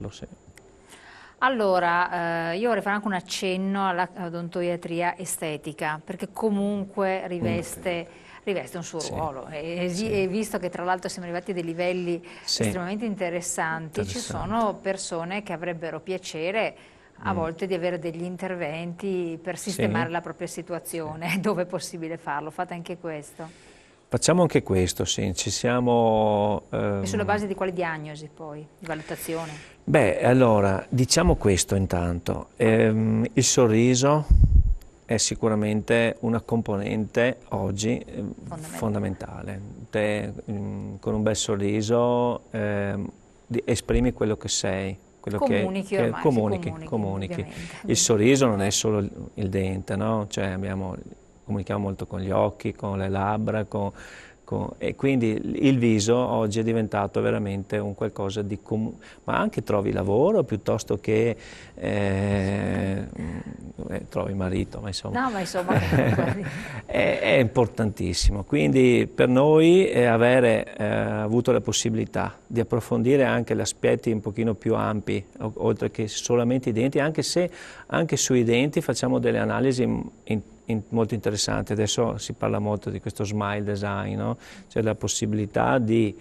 farlo, sì. Allora, io vorrei fare anche un accenno alla odontoiatria estetica, perché comunque riveste un suo Sì, ruolo sì, e visto che tra l'altro siamo arrivati a dei livelli sì, estremamente interessanti, ci interessante. sono persone che avrebbero piacere a volte di avere degli interventi per Sì, sistemare la propria sì. situazione, dove è possibile farlo. Fate anche questo. Facciamo anche questo, sì, ci siamo... E sulla base di quale diagnosi poi, di valutazione? Beh, allora, diciamo questo intanto. Il sorriso è sicuramente una componente oggi Fondamentale. fondamentale. Te, con un bel sorriso, esprimi quello che sei, quello Comunichi che ormai, si comunichi, comunichi, comunichi. indubbiamente. Il sorriso non è solo il dente, no? Cioè comunichiamo molto con gli occhi, con le labbra, e quindi il viso oggi è diventato veramente un qualcosa di comune, ma anche trovi lavoro piuttosto che trovi marito, ma insomma No, ma insomma comunque. è importantissimo. Quindi per noi avere avuto la possibilità di approfondire anche gli aspetti un pochino più ampi, oltre che solamente i denti, anche se anche sui denti facciamo delle analisi molto interessanti. Adesso si parla molto di questo smile design, no? C'è la possibilità di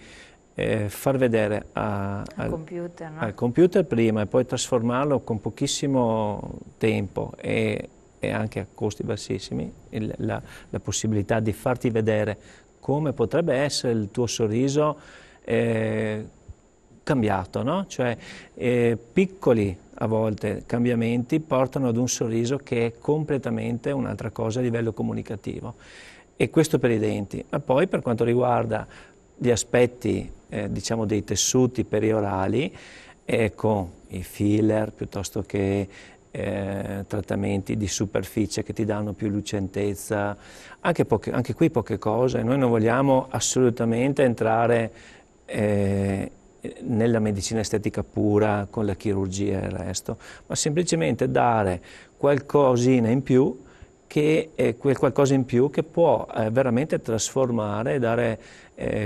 far vedere Al computer, no? al computer prima e poi trasformarlo con pochissimo tempo e anche a costi bassissimi, la possibilità di farti vedere come potrebbe essere il tuo sorriso cambiato, no? Cioè piccoli a volte cambiamenti portano ad un sorriso che è completamente un'altra cosa a livello comunicativo. E questo per i denti. Ma poi per quanto riguarda gli aspetti, diciamo, dei tessuti periorali, con i filler piuttosto che trattamenti di superficie che ti danno più lucentezza, anche qui poche cose. Noi non vogliamo assolutamente entrare nella medicina estetica pura con la chirurgia e il resto, ma semplicemente dare qualcosina in più quel qualcosa in più che può veramente trasformare e dare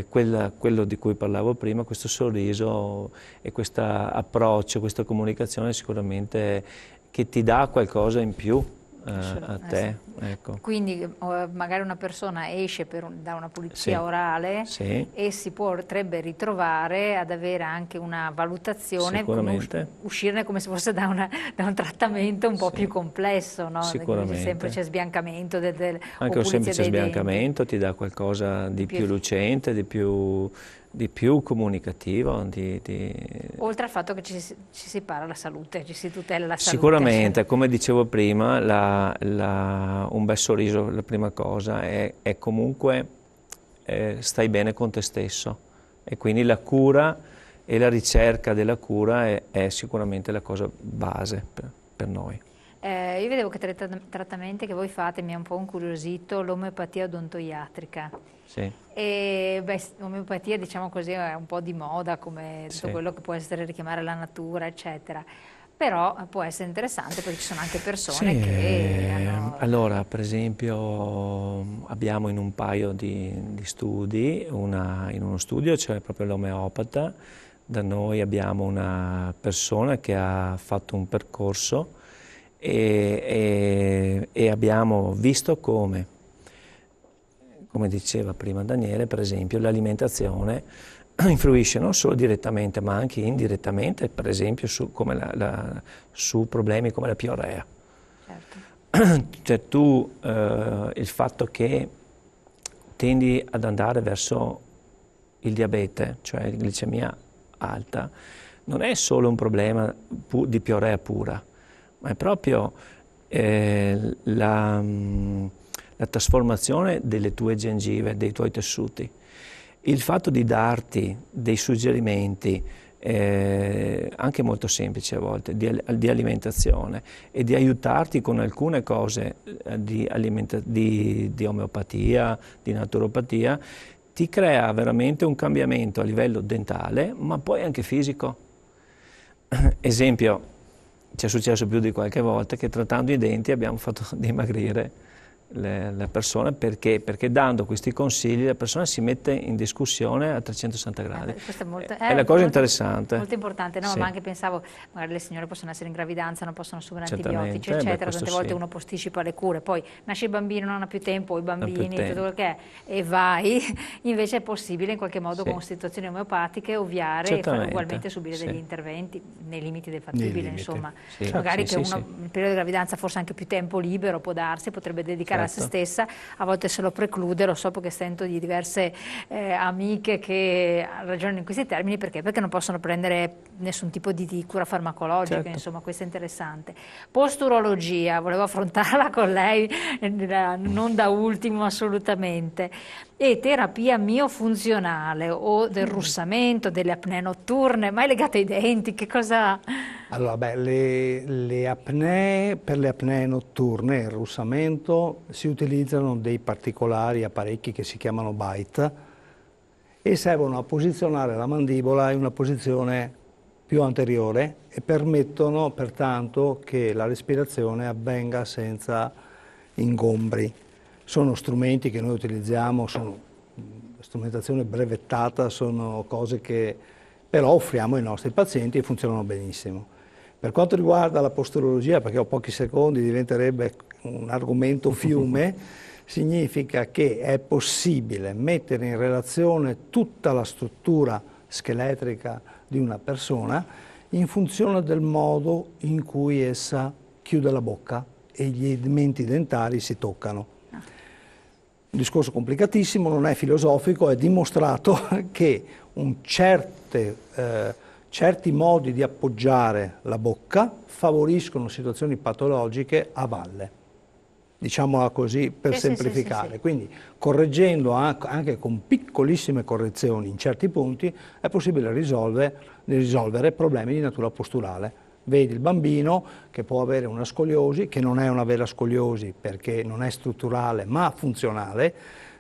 quello di cui parlavo prima, questo sorriso e questo approccio, questa comunicazione sicuramente che ti dà qualcosa in più a Sì. te. Ecco. Quindi magari una persona esce da una Sì, pulizia orale sì, e si potrebbe ritrovare ad avere anche una valutazione, come sicuramente, uscirne come se fosse da un trattamento un po' più sì, complesso, no? Invece sicuramente. semplice sbiancamento o Anche un pulizia semplice dei denti. sbiancamento ti dà qualcosa Di di più più lucente, di più comunicativo. Oltre al fatto che ci si para la salute, ci si tutela la salute. Sicuramente, come dicevo prima, un bel sorriso, la prima cosa, è comunque stai bene con te stesso e quindi la cura e la ricerca della cura è sicuramente la cosa base per noi. Io vedevo che tra i trattamenti che voi fate mi ha un po' incuriosito l'omeopatia odontoiatrica. Sì, E beh, l'omeopatia, diciamo così, è un po' di moda, come tutto sì. quello che può essere richiamare la natura, eccetera. Però può essere interessante perché ci sono anche Sì, persone che hanno... allora per esempio abbiamo in un paio di studi, in uno studio c'è proprio l'omeopata, da noi abbiamo una persona che ha fatto un percorso e abbiamo visto come diceva prima Daniele, per esempio l'alimentazione influisce non solo direttamente ma anche indirettamente, per esempio su problemi come la piorrea. Certo. Cioè il fatto che tendi ad andare verso il diabete, cioè glicemia alta, non è solo un problema di piorrea pura, ma è proprio la trasformazione delle tue gengive, dei tuoi tessuti. Il fatto di darti dei suggerimenti, anche molto semplici a volte, di alimentazione e di aiutarti con alcune cose di omeopatia, di naturopatia, ti crea veramente un cambiamento a livello dentale, ma poi anche fisico. Esempio, ci è successo più di qualche volta che trattando i denti abbiamo fatto dimagrire la persona, perché dando questi consigli la persona si mette in discussione a 360 gradi. Questo è una cosa interessante. Molto importante, no? Sì. Ma anche pensavo, magari le signore possono essere in gravidanza, non possono assumere antibiotici, Certamente, eccetera, tante volte uno posticipa le cure, poi nasce il bambino, non ha più tempo, i bambini, tutto quello che è, e vai, invece è possibile in qualche modo con situazioni omeopatiche ovviare e fare ugualmente subire degli interventi nei limiti del fattibile, insomma. Magari che uno nel periodo di gravidanza forse anche più tempo libero può darsi, potrebbe dedicare a se stessa, a volte se lo preclude, lo so perché sento di diverse amiche che ragionano in questi termini, perché non possono prendere nessun tipo di cura farmacologica, insomma questo è interessante. Posturologia, volevo affrontarla con lei, non da ultimo assolutamente, e terapia miofunzionale o del russamento, delle apnee notturne, mai legate ai denti, che cosa... Allora, le apnee, per le apnee notturne, il russamento, si utilizzano dei particolari apparecchi che si chiamano bite e servono a posizionare la mandibola in una posizione più anteriore e permettono pertanto che la respirazione avvenga senza ingombri. Sono strumenti che noi utilizziamo, sono strumentazione brevettata, sono cose che però offriamo ai nostri pazienti e funzionano benissimo. Per quanto riguarda la posturologia, perché ho pochi secondi, diventerebbe un argomento fiume, significa che è possibile mettere in relazione tutta la struttura scheletrica di una persona in funzione del modo in cui essa chiude la bocca e gli elementi dentari si toccano. Un discorso complicatissimo, non è filosofico, è dimostrato che certi modi di appoggiare la bocca favoriscono situazioni patologiche a valle, diciamola così per semplificare. Quindi correggendo anche con piccolissime correzioni in certi punti è possibile risolvere problemi di natura posturale. Vedi il bambino che può avere una scoliosi, che non è una vera scoliosi perché non è strutturale ma funzionale,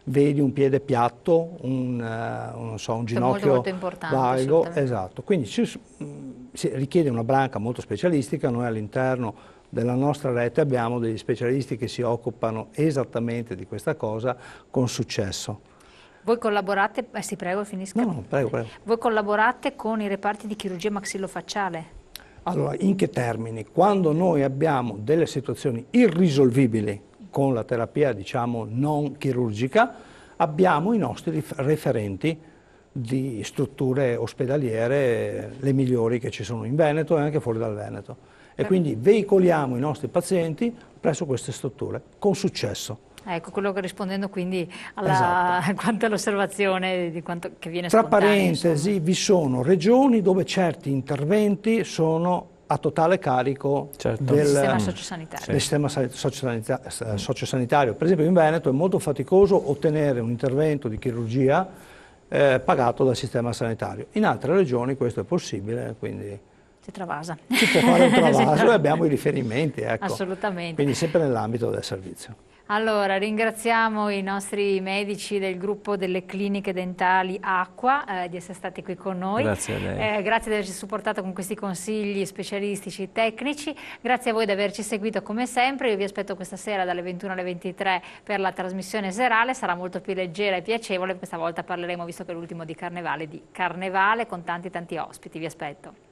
vedi un piede piatto, un ginocchio valgo, esatto. Quindi si richiede una branca molto specialistica. Noi all'interno della nostra rete abbiamo degli specialisti che si occupano esattamente di questa cosa con successo. Voi collaborate, sì prego finisca. No, prego. Voi collaborate con i reparti di chirurgia maxillofacciale? Allora, in che termini? Quando noi abbiamo delle situazioni irrisolvibili con la terapia, diciamo, non chirurgica, abbiamo i nostri referenti di strutture ospedaliere, le migliori che ci sono in Veneto e anche fuori dal Veneto. E quindi veicoliamo i nostri pazienti presso queste strutture, con successo. Ecco, quello che rispondendo quindi quanto all'osservazione di quanto che viene Tra spontaneo. parentesi, insomma, vi sono regioni dove certi interventi sono a totale carico del sistema sociosanitario. Del sistema sociosanitario. Per esempio in Veneto è molto faticoso ottenere un intervento di chirurgia pagato dal sistema sanitario. In altre regioni questo è possibile, quindi si travasa. Si può fare un travaso e abbiamo i riferimenti. Ecco. Assolutamente. Quindi sempre nell'ambito del servizio. Allora, ringraziamo i nostri medici del gruppo delle cliniche dentali Acqua di essere stati qui con noi. Grazie a lei. Grazie di averci supportato con questi consigli specialistici tecnici. Grazie a voi di averci seguito come sempre. Io vi aspetto questa sera dalle 21 alle 23 per la trasmissione serale. Sarà molto più leggera e piacevole. Questa volta parleremo, visto che è l'ultimo di Carnevale con tanti ospiti. Vi aspetto.